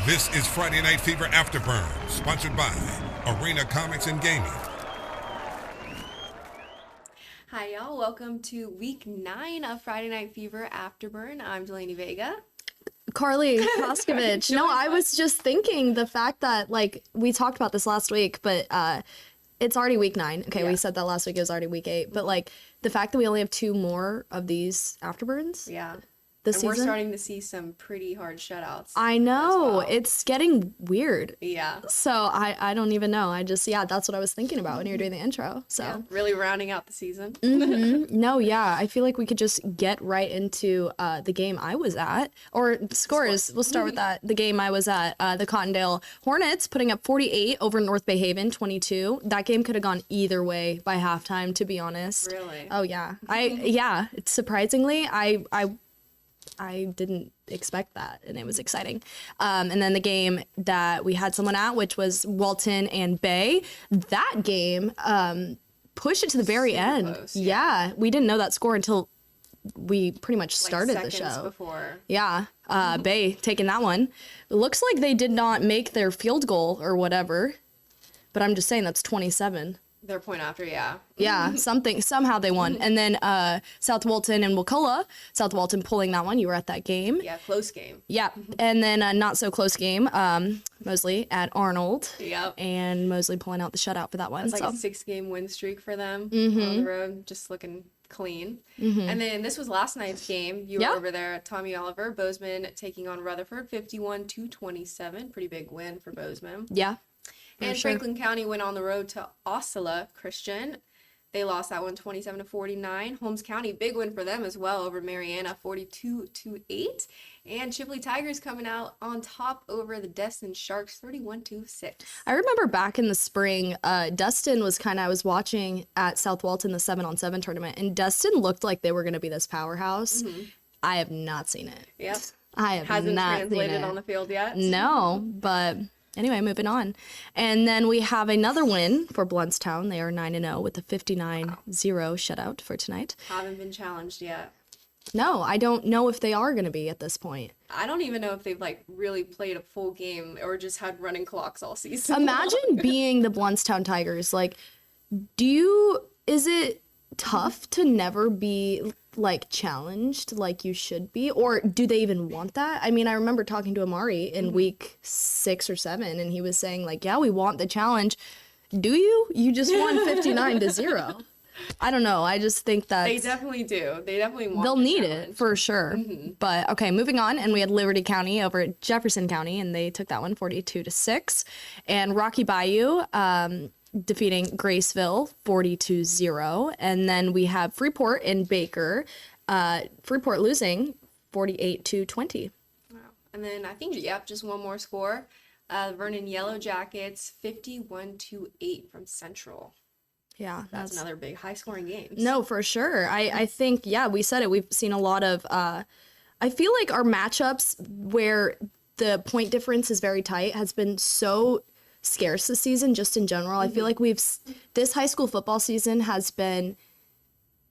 This is Friday Night Fever Afterburn, sponsored by Arena Comics and Gaming. Hi, y'all. Welcome to week 9 of Friday Night Fever Afterburn. I'm Delaney Vega. Karli, Koskovich. No, I was just thinking the fact that, like, we talked about this last week, but it's already week 9. Okay, yeah. We said that last week. It was already week 8. But, like, the fact that we only have 2 more of these Afterburns. Yeah. This and season, we're starting to see some pretty hard shutouts. I know. Well. It's getting weird. Yeah. So I don't even know. That's what I was thinking about when you were doing the intro. So yeah, really rounding out the season. Mm-hmm. No, yeah. I feel like we could just get right into the game I was at. Or scores. We'll start with that. The game I was at, the Cottondale Hornets putting up 48 over North Bay Haven, 22. That game could have gone either way by halftime, to be honest. Really? Oh, yeah. Surprisingly, I didn't expect that, and it was exciting. And then the game that we had someone at, which was Walton and Bay, that game pushed it to the very end. Close, yeah, we didn't know that score until we pretty much started the show. Before. Yeah, Bay taking that one. It looks like they did not make their field goal or whatever, but I'm just saying that's 27. Their point after, yeah. Yeah, somehow they won. And then South Walton and Wakulla, South Walton pulling that one. You were at that game. Yeah, close game. Yeah, and then a not so close game, Mosley at Arnold. Yep. And Mosley pulling out the shutout for that one. It's like a 6-game win streak for them on the road, just looking clean. And then this was last night's game. You were over there at Tommy Oliver. Bozeman taking on Rutherford, 51-27. Pretty big win for Bozeman. Yeah. And Franklin County went on the road to Osceola Christian. They lost that one 27-49. Holmes County, big win for them as well over Mariana, 42-8. And Chipley Tigers coming out on top over the Destin Sharks, 31-6. I remember back in the spring, Destin was I was watching at South Walton the 7-on-7 tournament, and Destin looked like they were going to be this powerhouse. I have not seen it. Yep. I have Hasn't not translated seen it on the field yet. No, but... Anyway, moving on. And then we have another win for Bluntstown. They are 9-0 with a 59-0 shutout for tonight. Haven't been challenged yet. No, I don't know if they are going to be at this point. I don't even know if they've really played a full game or just had running clocks all season. Imagine being the Bluntstown Tigers. Is it tough to never be challenged like you should be, or do they even want that? I mean, I remember talking to Amari in week 6 or 7, and he was saying yeah, we want the challenge. Do you just won 59-0? I don't know. I just think that they definitely do. They definitely want. They'll need challenge. it for sure. But okay, moving on, and we had Liberty County over at Jefferson County, and they took that one 42-6, and Rocky Bayou defeating Graceville 40-0, and then we have Freeport and Baker. Freeport losing 48-20. Wow. And then I think just one more score. Vernon Yellow Jackets 51-8 from Central. Yeah, that's another big high scoring game. No, for sure. I think we said it. We've seen a lot of. I feel like our matchups where the point difference is very tight has been so scarce this season, just in general. I feel like this high school football season has been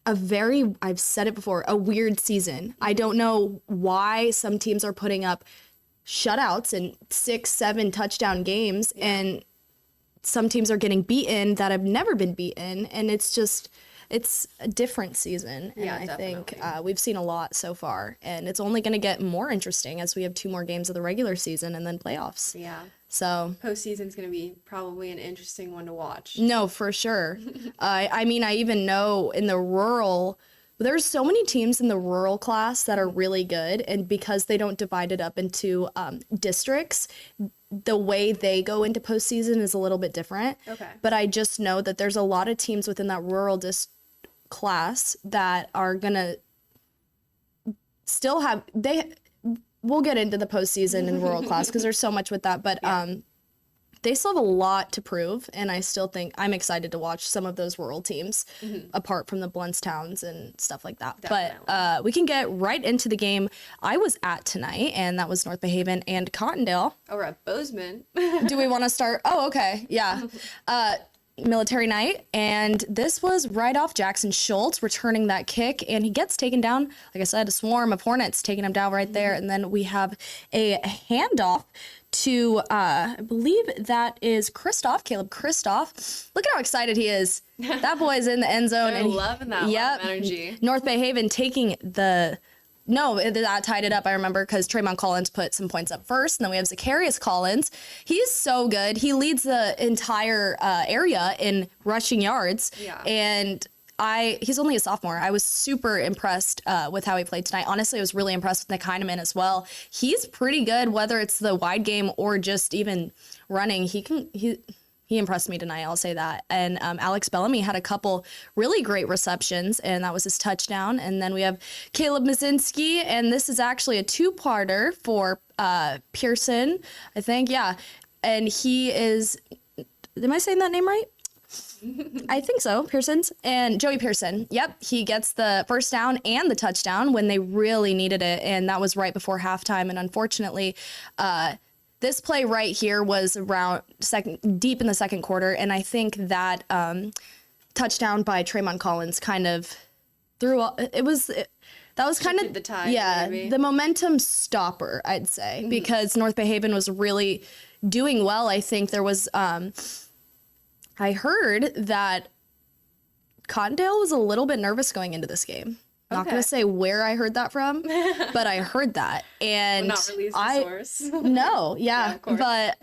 I've said it before, a weird season. I don't know why some teams are putting up shutouts and 6-7 touchdown games, and some teams are getting beaten that have never been beaten, and it's a different season. And I think we've seen a lot so far, and it's only going to get more interesting as we have 2 more games of the regular season and then playoffs. Yeah. So postseason's going to be probably an interesting one to watch. No, for sure. I mean, I even know in the rural, there's so many teams in the rural class that are really good, and because they don't divide it up into districts, the way they go into postseason is a little bit different. Okay. But I just know that there's a lot of teams within that rural class that are gonna still have we'll get into the postseason in rural class because there's so much with that, but they still have a lot to prove, and I still think I'm excited to watch some of those rural teams apart from the Bluntstowns and stuff like that. Definitely. But we can get right into the game I was at tonight, and that was North Bay Haven and Cottondale. Oh, we're at Bozeman. Do we want to start? Oh, okay. Yeah. Military night, and this was right off Jackson Schultz returning that kick, and he gets taken down. Like I said, a swarm of Hornets taking him down right there, and then we have a handoff to, I believe that is Caleb Kristoff. Look at how excited he is. That boy is in the end zone. They're and loving that yep, energy. North Bay Haven taking the... No, that tied it up, I remember, because Trayvon Collins put some points up first, and then we have Zacharias Collins. He's so good. He leads the entire area in rushing yards, and he's only a sophomore. I was super impressed with how he played tonight. Honestly, I was really impressed with Nick Heineman as well. He's pretty good, whether it's the wide game or just even running. He impressed me tonight, I'll say that. And Alex Bellamy had a couple really great receptions, and that was his touchdown. And then we have Caleb Mazinski, and this is actually a two-parter for Pearson, I think, yeah. And he is, am I saying that name right? I think so, Pearson's. And Joey Pearson, yep, he gets the first down and the touchdown when they really needed it, and that was right before halftime. And unfortunately, this play right here was around deep in the second quarter, and I think that touchdown by Trayvon Collins kind of that was kind of the tide, maybe. The momentum stopper, I'd say, because North Bay Haven was really doing well. I think there was I heard that Cottondale was a little bit nervous going into this game. Not going to say where I heard that from, but I heard that. And not release the source. No, yeah. Of course. But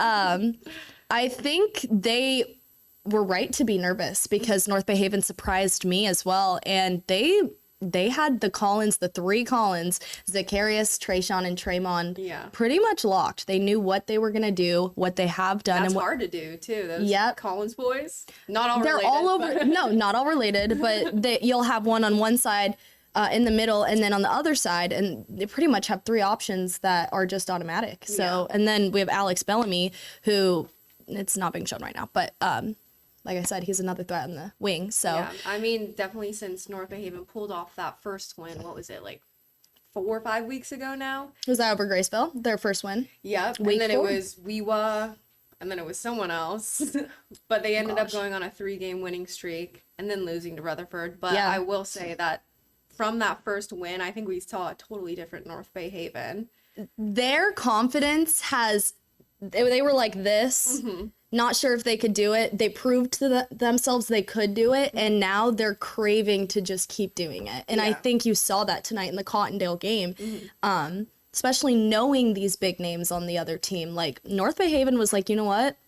I think they were right to be nervous because North Bay Haven surprised me as well. And they had the three Collins, Zacharias, Trayshawn, and Traymon pretty much locked. They knew what they were going to do, what they have done. That's and hard to do, too. Those Collins boys. Not all They're related. all over. No, not all related, but you'll have one on one side, in the middle, and then on the other side, and they pretty much have three options that are just automatic. So, and then we have Alex Bellamy, who it's not being shown right now, but like I said, he's another threat in the wing. So, yeah, I mean, definitely since North Bay Haven pulled off that first win, what was it, like 4 or 5 weeks ago now? Was that over Graceville, their first win? Yep, and then it was Weewa, and then it was someone else, but they ended up going on a 3-game winning streak and then losing to Rutherford. But I will say that from that first win, I think we saw a totally different North Bay Haven. Their confidence they were like this, not sure if they could do it. They proved to themselves they could do it, and now they're craving to just keep doing it. And I think you saw that tonight in the Cottondale game, especially knowing these big names on the other team. Like, North Bay Haven was like, you know what?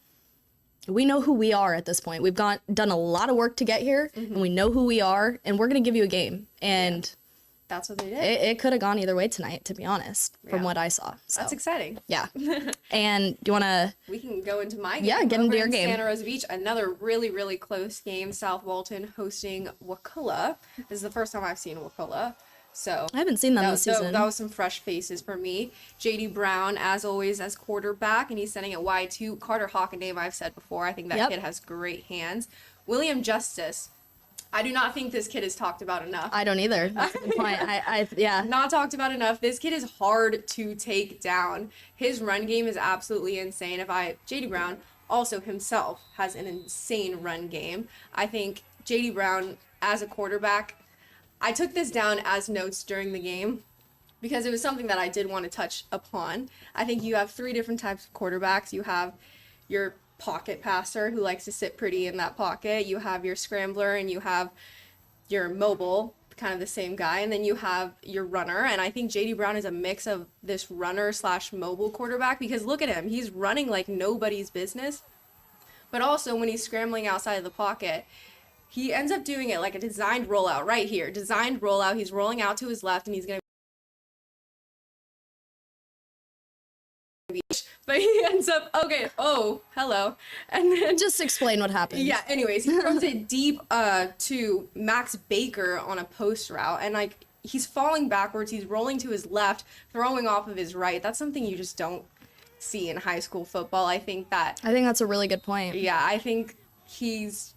We know who we are at this point. We've done a lot of work to get here, and we know who we are, and we're going to give you a game. And that's what they did. It could have gone either way tonight, to be honest, from what I saw. So, that's exciting. Yeah. And do you want to... We can go into my game. Yeah, get into your in game. Santa Rosa Beach, another really, really close game. South Walton hosting Wakulla. This is the first time I've seen Wakulla. So I haven't seen them this season. That was some fresh faces for me. JD Brown, as always, as quarterback, and he's sending it wide to Carter Hawkendame. I've said before, I think that kid has great hands. William Justice, I do not think this kid is talked about enough. I don't either. That's a good point. Yeah. Not talked about enough. This kid is hard to take down. His run game is absolutely insane. JD Brown also himself has an insane run game. I think JD Brown as a quarterback, I took this down as notes during the game because it was something that I did want to touch upon. I think you have 3 different types of quarterbacks. You have your pocket passer who likes to sit pretty in that pocket. You have your scrambler, and you have your mobile, kind of the same guy. And then you have your runner. And I think JD Brown is a mix of this runner/mobile quarterback because look at him. He's running like nobody's business. But also when he's scrambling outside of the pocket, he ends up doing it like a designed rollout right here. Designed rollout. He's rolling out to his left, and he's going to... But he ends up... Okay, hello. And then... Just explain what happened. Yeah, anyways, he throws it deep to Max Baker on a post route. And, like, he's falling backwards. He's rolling to his left, throwing off of his right. That's something you just don't see in high school football. I think that's a really good point. Yeah, I think he's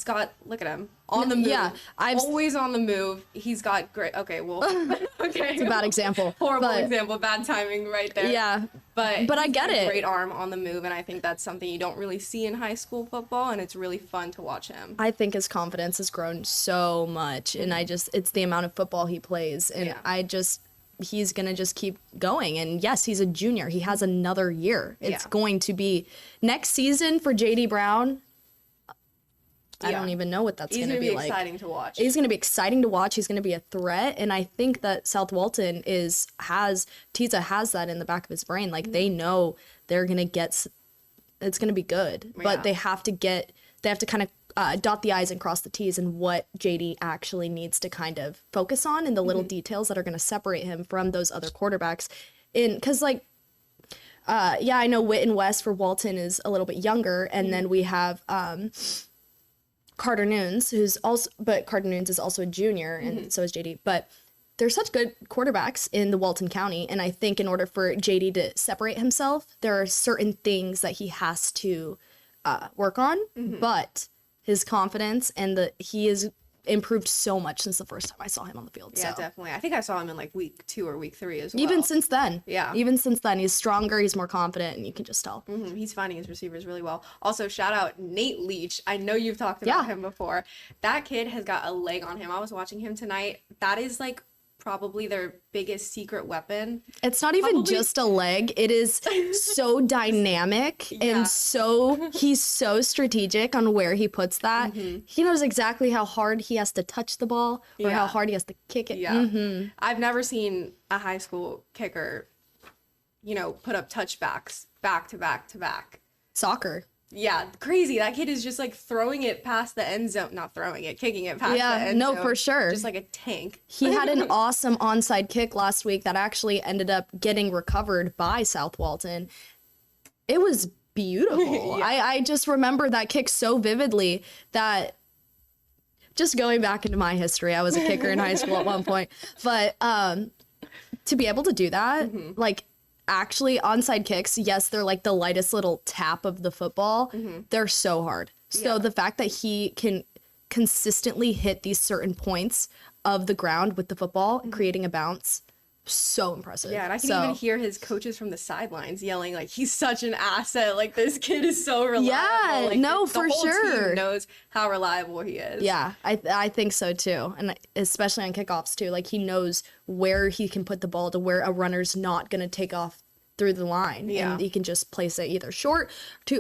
got, look at him, on the move. Yeah, always on the move. He's got great, okay. It's a bad example. Horrible example, bad timing right there. Yeah, but I get it. Great arm on the move, and I think that's something you don't really see in high school football, and it's really fun to watch him. I think his confidence has grown so much, and it's the amount of football he plays, and he's going to just keep going. And yes, he's a junior. He has another year. It's going to be next season for JD Brown. I don't even know what that's going to be like. He's going to be exciting to watch. He's going to be exciting to watch. He's going to be a threat. And I think that South Walton Tiza has that in the back of his brain. Like, they know they're going to get, it's going to be good. But they have to kind of dot the I's and cross the T's and what JD actually needs to kind of focus on and the little details that are going to separate him from those other quarterbacks. Because, like, I know Witt and West for Walton is a little bit younger. And then we have Carter Nunes, but Carter Nunes is also a junior, and so is JD. But they're such good quarterbacks in the Walton County, and I think in order for JD to separate himself, there are certain things that he has to work on. But his confidence and he is improved so much since the first time I saw him on the field. Yeah, definitely. I think I saw him in like week 2 or week 3 as well. Even since then. Yeah. Even since then, he's stronger, he's more confident, and you can just tell. He's finding his receivers really well. Also, shout out Nate Leach. I know you've talked about him before. That kid has got a leg on him. I was watching him tonight. That is like probably their biggest secret weapon. It's not even just a leg. It is so dynamic and he's so strategic on where he puts that. He knows exactly how hard he has to touch the ball or how hard he has to kick it. I've never seen a high school kicker, put up touchbacks back to back to back. Soccer. Yeah, crazy. That kid is just like throwing it past the end zone. Not throwing it, kicking it past the end zone. No, for sure. Just like a tank. He had an awesome onside kick last week that actually ended up getting recovered by South Walton. It was beautiful. I just remember that kick so vividly that just going back into my history, I was a kicker in high school at one point. But to be able to do that, like, actually onside kicks, yes, they're like the lightest little tap of the football. They're so hard. So the fact that he can consistently hit these certain points of the ground with the football, creating a bounce, so impressive. Yeah, and I can even hear his coaches from the sidelines yelling like, he's such an asset. Like, this kid is so reliable. Yeah, like, no, the for whole sure. Team knows how reliable he is. Yeah, I think so too. And especially on kickoffs too. Like, he knows where he can put the ball to where a runner's not going to take off through the line. Yeah. And he can just place it either short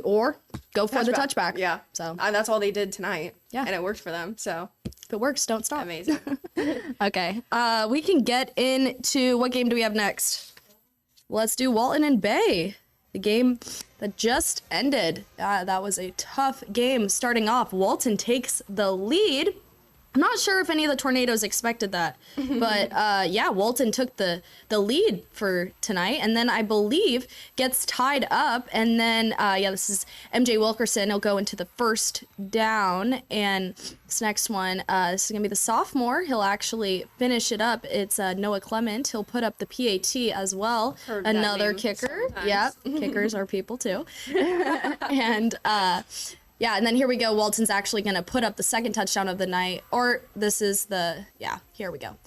or go for the touchback. Yeah. So and that's all they did tonight. Yeah. And it worked for them. So if it works, don't stop. amazing. Okay. We can get into what game do we have next? Let's do Walton and Bay. The game that just ended. That was a tough game starting off. Walton takes the lead. I'm not sure if any of the Tornadoes expected that, but Walton took the lead for tonight, and then I believe gets tied up, and then this is MJ Wilkerson. He'll go into the first down, and this next one, this is gonna be the sophomore. He'll actually finish it up. It's Noah Clement. He'll put up the PAT as well. Heard that Another name kicker. sometimes. Yep, kickers are people too, and. And then here we go. Walton's actually going to put up the second touchdown of the night. Or this is here we go.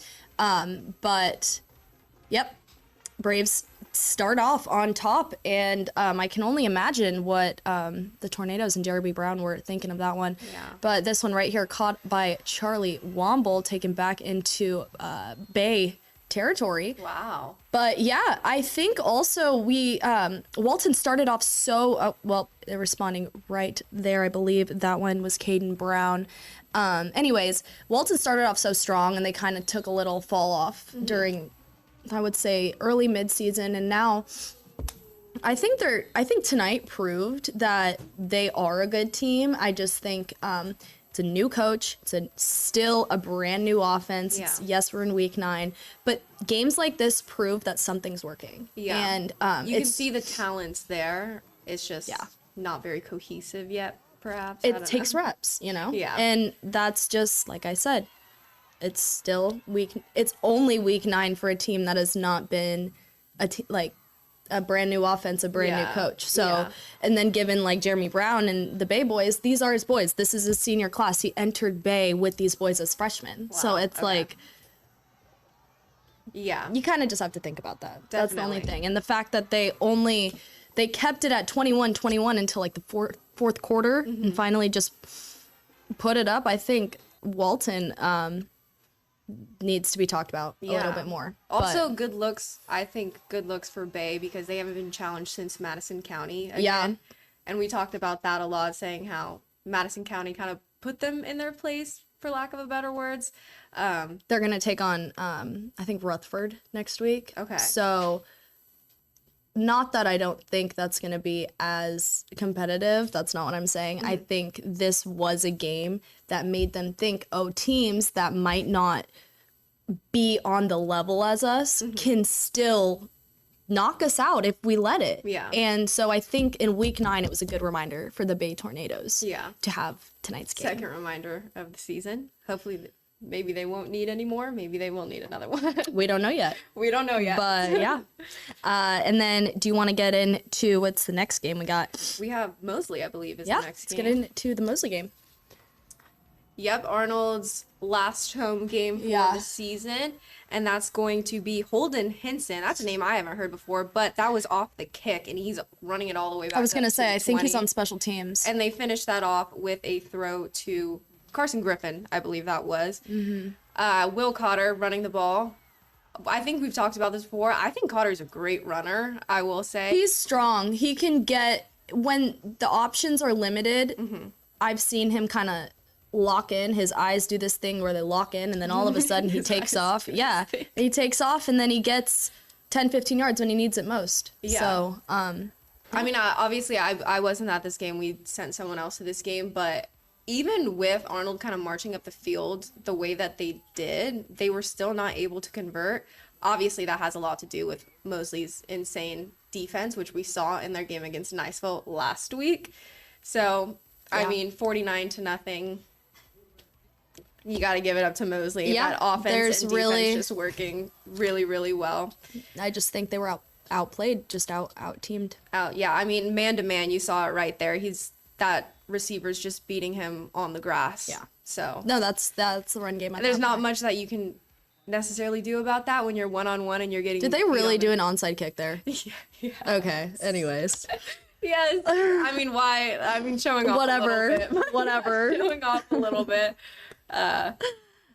Braves start off on top. And I can only imagine what the Tornadoes and Jeremy Brown were thinking of that one. Yeah. But this one right here caught by Charlie Womble, taken back into Bay territory. Wow. But yeah, I think also Walton started off they're responding right there. I believe that one was Caden Brown. Anyways, Walton started off so strong and they kind of took a little fall off during, I would say, early mid-season. And now I think tonight proved that they are a good team. I just think, it's a new coach. It's still a brand new offense. Yeah. Yes, we're in week 9, but games like this prove that something's working. Yeah. And you can see the talents there. It's just not very cohesive yet, perhaps. It takes reps, Yeah. And that's just, like I said, it's still it's only week 9 for a team that has not been a brand new offense, a brand new coach. So, and then given like Jeremy Brown and the Bay boys, these are his boys. This is his senior class. He entered Bay with these boys as freshmen. Wow. So it's you kind of just have to think about that. Definitely. That's the only thing. And the fact that they kept it at 21-21 until like the fourth quarter and finally just put it up. I think Walton, needs to be talked about a little bit more. Also, good looks. I think good looks for Bay because they haven't been challenged since Madison County again. Yeah. And we talked about that a lot, saying how Madison County kind of put them in their place, for lack of a better words. They're going to take on, I think, Rutherford next week. Okay. So, not that I don't think that's going to be as competitive. That's not what I'm saying. I think this was a game that made them think, oh, teams that might not be on the level as us can still knock us out if we let it. Yeah. And so I think in week 9, it was a good reminder for the Bay Tornadoes to have tonight's game. Second reminder of the season. Hopefully, maybe they won't need any more. Maybe they will need another one. We don't know yet. We don't know yet. But yeah. And then do you want to get into what's the next game we got? We have Mosley, I believe, is Yeah, the next let's game. get into the Mosley game. Yep, Arnold's last home game for the season, and that's going to be Holden Hinson. That's a name I haven't heard before, but that was off the kick, and he's running it all the way back. I was going to say, I think he's 20. on special teams. And they finished that off with a throw to Carson Griffin, I believe that was. Will Cotter running the ball. I think we've talked about this before. I think Cotter's a great runner, I will say. He's strong. He can get, when the options are limited, I've seen him kind of lock in. His eyes do this thing where they lock in, and then all of a sudden he takes off. Yeah, he takes off, and then he gets 10, 15 yards when he needs it most. Yeah. So, I mean, obviously, I wasn't at this game. We sent someone else to this game, but even with Arnold kind of marching up the field the way that they did, they were still not able to convert. Obviously, that has a lot to do with Mosley's insane defense, which we saw in their game against Niceville last week. So, I mean, 49-0. You got to give it up to Mosley. Yeah, that offense and defense really just working really, really well. I just think they were outplayed, just out teamed. Yeah, I mean, man to man, you saw it right there. That receiver's just beating him on the grass. Yeah. So No, that's the run game. there's not much that you can necessarily do about that when you're one-on-one and you're getting. Did they really do an onside kick there? Yeah. Okay. Anyways. Yes. I mean, why? I mean, showing off. Whatever. A little bit. Whatever. Showing off a little bit.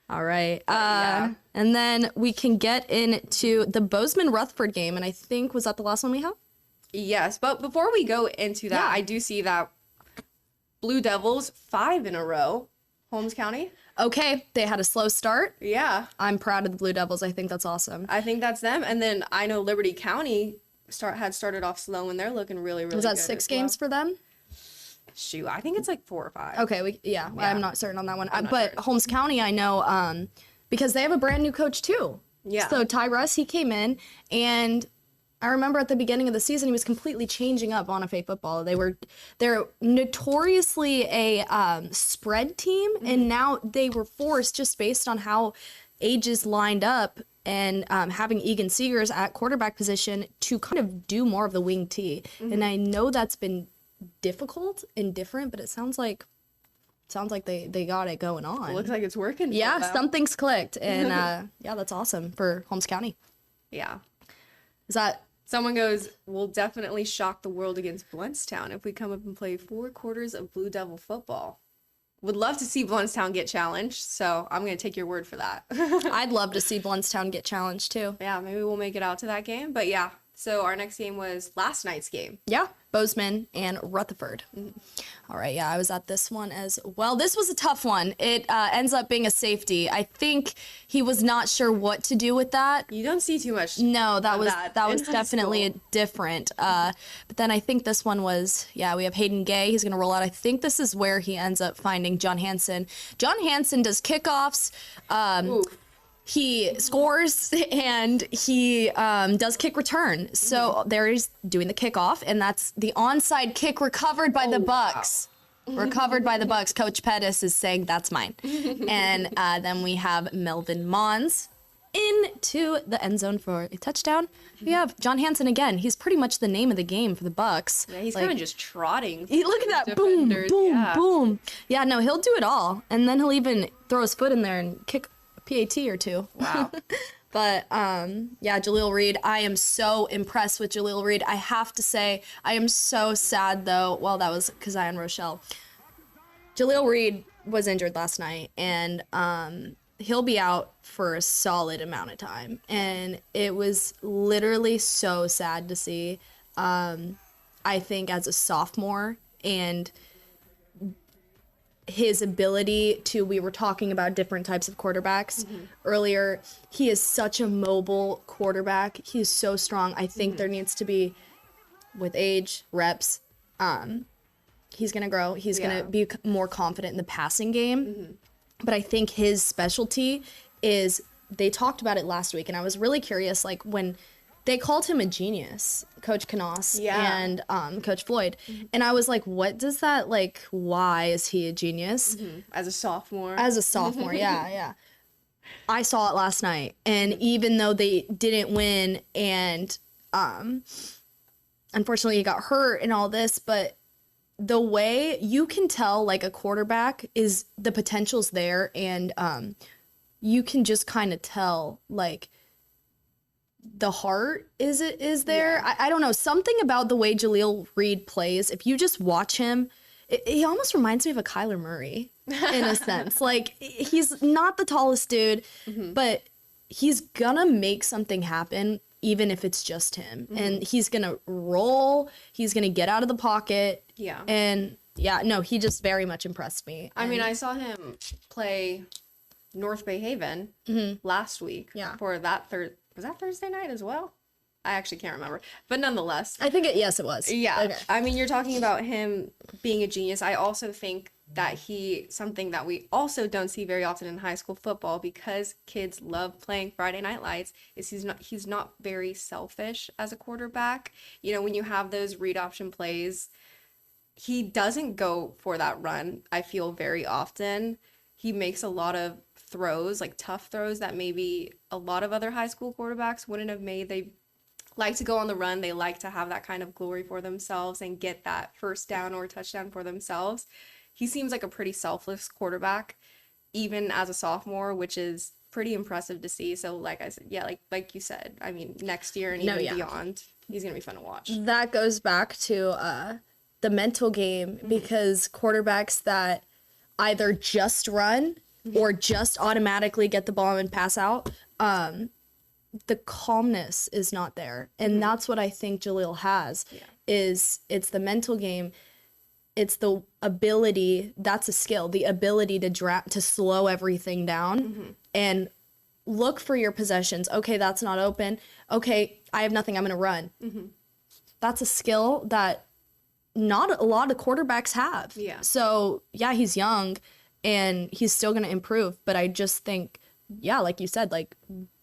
All right. Yeah. And then we can get into the Bozeman-Rutherford game, and I think, was that the last one we have? Yes, but before we go into that, I do see that Blue Devils 5 in a row, Holmes County. Okay, they had a slow start. Yeah, I'm proud of the Blue Devils. I think that's awesome. I think that's them. And then I know Liberty County had started off slow, and they're looking really, really Was that good 6 as well. games for them? Shoot, I think it's like 4 or 5. Okay, I'm not certain on that one. not But certain. Holmes County, I know, because they have a brand new coach too. Yeah. So Ty Russ, he came in, and I remember at the beginning of the season, he was completely changing up Bonifay football. They're notoriously a spread team, and now they were forced, just based on how ages lined up, and having Egan Seegers at quarterback position, to kind of do more of the wing T. And I know that's been difficult and different, but it sounds like they got it going on. It looks like it's working. Yeah, for them. something's clicked, and yeah, that's awesome for Holmes County. Yeah. Is that Someone goes, we'll definitely shock the world against Bluntstown if we come up and play 4 quarters of Blue Devil football. Would love to see Bluntstown get challenged, so I'm going to take your word for that. I'd love to see Bluntstown get challenged too. Yeah, maybe we'll make it out to that game. But yeah, so our next game was last night's game. Yeah, Bozeman and Rutherford. All right, yeah, I was at this one as well. This was a tough one. It ends up being a safety. I think he was not sure what to do with that. You don't see too much. No, that was in high definitely school. different. But then I think this one was, we have Hayden Gay. He's going to roll out. I think this is where he ends up finding John Hansen. John Hansen does kickoffs. Ooh. He scores, and he does kick return. So there he's doing the kickoff, and that's the onside kick recovered by the Bucks. Wow. Recovered by the Bucks. Coach Pettis is saying, that's mine. And then we have Melvin Mons into the end zone for a touchdown. We have John Hansen again. He's pretty much the name of the game for the Bucks. Yeah, he's kind of just trotting. Look at that. Boom, defenders. boom, Yeah. boom. Yeah, no, he'll do it all. And then he'll even throw his foot in there and kick PAT or two. Wow. But yeah, Jaleel Reed, I am so impressed with Jaleel Reed. I have to say, I am so sad though. Well, that was Keziah Rochelle. Jaleel Reed was injured last night, and he'll be out for a solid amount of time. And it was literally so sad to see. I think as a sophomore and his ability to, we were talking about different types of quarterbacks earlier. He is such a mobile quarterback. He is so strong. I think there needs to be, with age, reps, he's going to grow. He's going to be more confident in the passing game. But I think his specialty is, they talked about it last week, and I was really curious, like when they called him a genius, Coach Knos and Coach Floyd. And I was like, what does that, like, why is he a genius? As a sophomore. As a sophomore, yeah. I saw it last night. And even though they didn't win and unfortunately he got hurt and all this, but the way you can tell, like, a quarterback is, the potential's there, and you can just kind of tell, like, the heart is there. I don't know, something about the way Jaleel Reed plays. If you just watch him, he almost reminds me of a Kyler Murray in a sense. Like, he's not the tallest dude, but he's gonna make something happen, even if it's just him. And he's gonna roll. He's gonna get out of the pocket. Yeah. And no, he just very much impressed me. I mean, I saw him play North Bay Haven last week. For that was that Thursday night as well? I actually can't remember. But nonetheless. I think yes, it was. Yeah. Okay. I mean, you're talking about him being a genius. I also think that something that we also don't see very often in high school football, because kids love playing Friday Night Lights, is he's not very selfish as a quarterback. You know, when you have those read option plays, he doesn't go for that run, I feel, very often. He makes a lot of throws, like tough throws, that maybe a lot of other high school quarterbacks wouldn't have made. They like to go on the run. They like to have that kind of glory for themselves and get that first down or touchdown for themselves. He seems like a pretty selfless quarterback, even as a sophomore, which is pretty impressive to see. So like I said, like you said, I mean, next year and even beyond, he's going to be fun to watch. That goes back to the mental game, because quarterbacks that either just run or just automatically get the ball and pass out, the calmness is not there. And that's what I think Jaleel has, is it's the mental game. It's the ability, that's a skill, the ability to slow everything down and look for your possessions. Okay, that's not open. Okay, I have nothing, I'm going to run. That's a skill that not a lot of quarterbacks have. Yeah. So, he's young and he's still going to improve. But I just think, like you said, like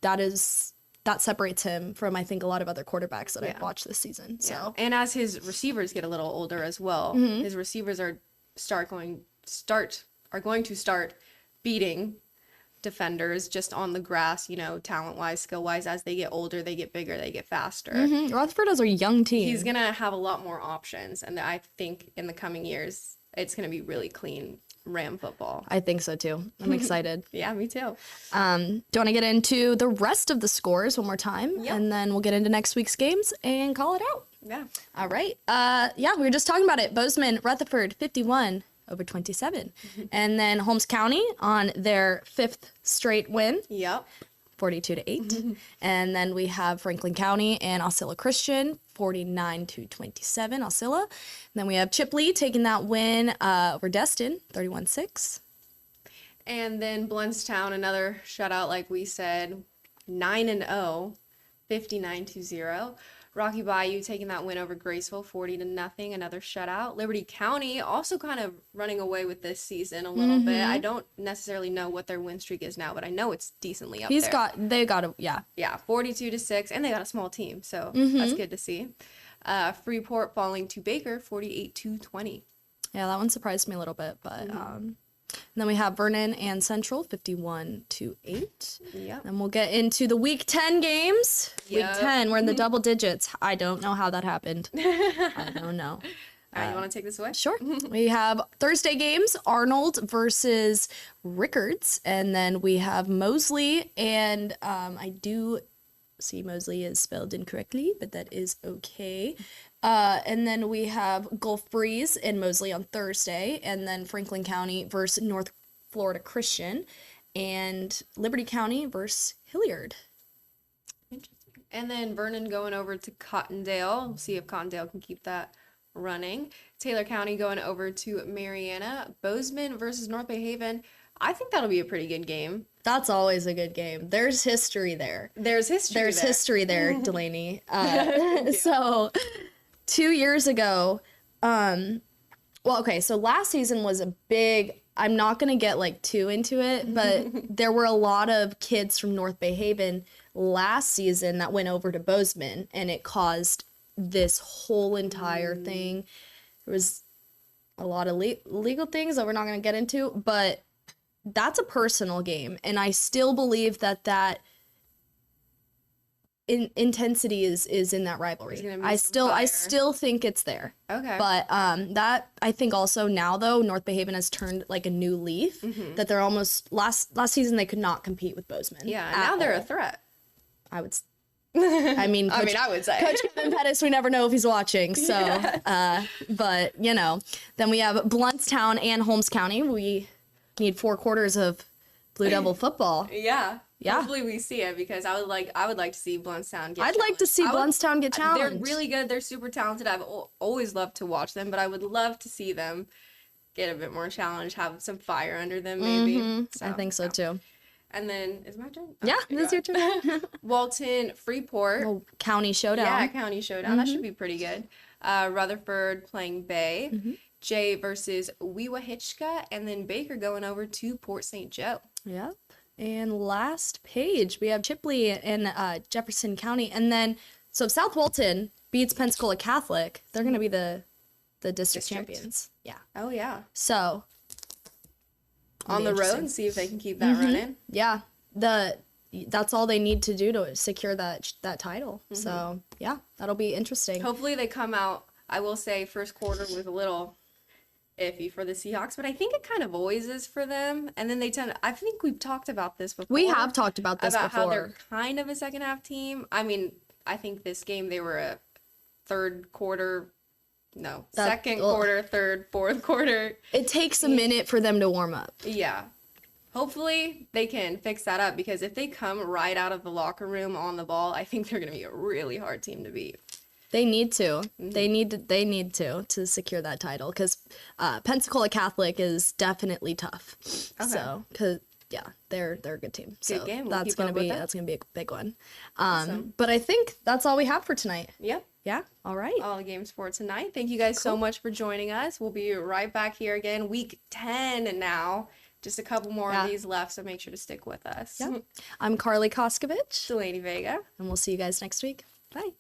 that separates him from, I think, a lot of other quarterbacks that I've watched this season. So, and as his receivers get a little older as well, his receivers are going to start beating defenders just on the grass, you know, talent-wise, skill-wise. As they get older, they get bigger, they get faster. Rutherford is a young team. He's going to have a lot more options, and I think in the coming years, it's going to be really clean Ram football. I think so, too. I'm excited. Yeah, me too. Do you want to get into the rest of the scores one more time? Yep. And then we'll get into next week's games and call it out. Yeah. All right. We were just talking about it. Bozeman, Rutherford, 51-27. And then Holmes County on their 5th straight win. Yep. 42-8. And then we have Franklin County and Osceola Christian, 49-27, Osceola. And then we have Chipley taking that win over Destin, 31-6. And then Bluntstown, another shutout, like we said, 9-0, 59-0. Rocky Bayou taking that win over Graceville, 40-0, another shutout. Liberty County also kind of running away with this season a little bit. I don't necessarily know what their win streak is now, but I know it's decently up there. They got a, Yeah, 42-6, and they got a small team, so that's good to see. Freeport falling to Baker, 48-20. Yeah, that one surprised me a little bit, but and then we have Vernon and Central, 51-8. Yeah. Then we'll get into the Week 10 games. Yep. Week 10, we're in the double digits. I don't know how that happened. I don't know. All right, you want to take this away? Sure. We have Thursday games, Arnold versus Rickards. And then we have Mosley, and I do see Mosley is spelled incorrectly, but that is okay. And then we have Gulf Breeze and Mosley on Thursday, and then Franklin County versus North Florida Christian. and Liberty County versus Hilliard. Interesting. And then Vernon going over to Cottondale. We'll see if Cottondale can keep that running. Taylor County going over to Mariana. Bozeman versus North Bay Haven. I think that'll be a pretty good game. That's always a good game. There's history there. There's history there, Delaney. So 2 years ago, so last season was a big, I'm not going to get like too into it, but there were a lot of kids from North Bay Haven last season that went over to Bozeman, and it caused this whole entire thing. There was a lot of legal things that we're not going to get into, but that's a personal game, and I still believe that intensity is in that rivalry. I still think it's there. Okay. But that, I think also now though, North Bay Haven has turned like a new leaf, that they're almost last season they could not compete with Bozeman. Yeah, and now they're a threat. I would I mean, I would say Coach Kevin Pettis, we never know if he's watching. So but then we have Bluntstown and Holmes County. We need 4 quarters of Blue Devil football. Yeah. Yeah. Hopefully we see it, because I would like to see Bluntstown get I'd like to see Bluntstown get challenged. They're really good. They're super talented. I've always loved to watch them, but I would love to see them get a bit more challenge, have some fire under them maybe. I think so too. And then, is my turn? Yeah, it's your turn. Walton, Freeport. Well, county showdown. Yeah, county showdown. That should be pretty good. Rutherford playing Bay. Jay versus Weewahitchka. And then Baker going over to Port St. Joe. Yep. And last page, we have Chipley and Jefferson County. And then, so South Walton beats Pensacola Catholic. They're going to be the district champions. Yeah. Oh, yeah. So, on the road and see if they can keep that running. Yeah. That's all they need to do to secure that title. So, yeah, that'll be interesting. Hopefully they come out. I will say first quarter was a little iffy for the Seahawks, but I think it kind of always is for them. And then I think we've talked about this before. We have talked about this before. How they're kind of a second half team. I mean, I think this game they were a second quarter, third, fourth quarter. It takes a minute for them to warm up. Yeah. Hopefully they can fix that up, because if they come right out of the locker room on the ball, I think they're going to be a really hard team to beat. They need to. They need to secure that title, because Pensacola Catholic is definitely tough. Okay. So, they're a good team. So good game. That's gonna be a big one. Awesome. But I think that's all we have for tonight. Yep. Yeah. All right. All the games for tonight. Thank you guys so much for joining us. We'll be right back here again, week 10 now. Just a couple more of these left, so make sure to stick with us. Yeah. I'm Karli Koskovich. Delaney Vega. And we'll see you guys next week. Bye.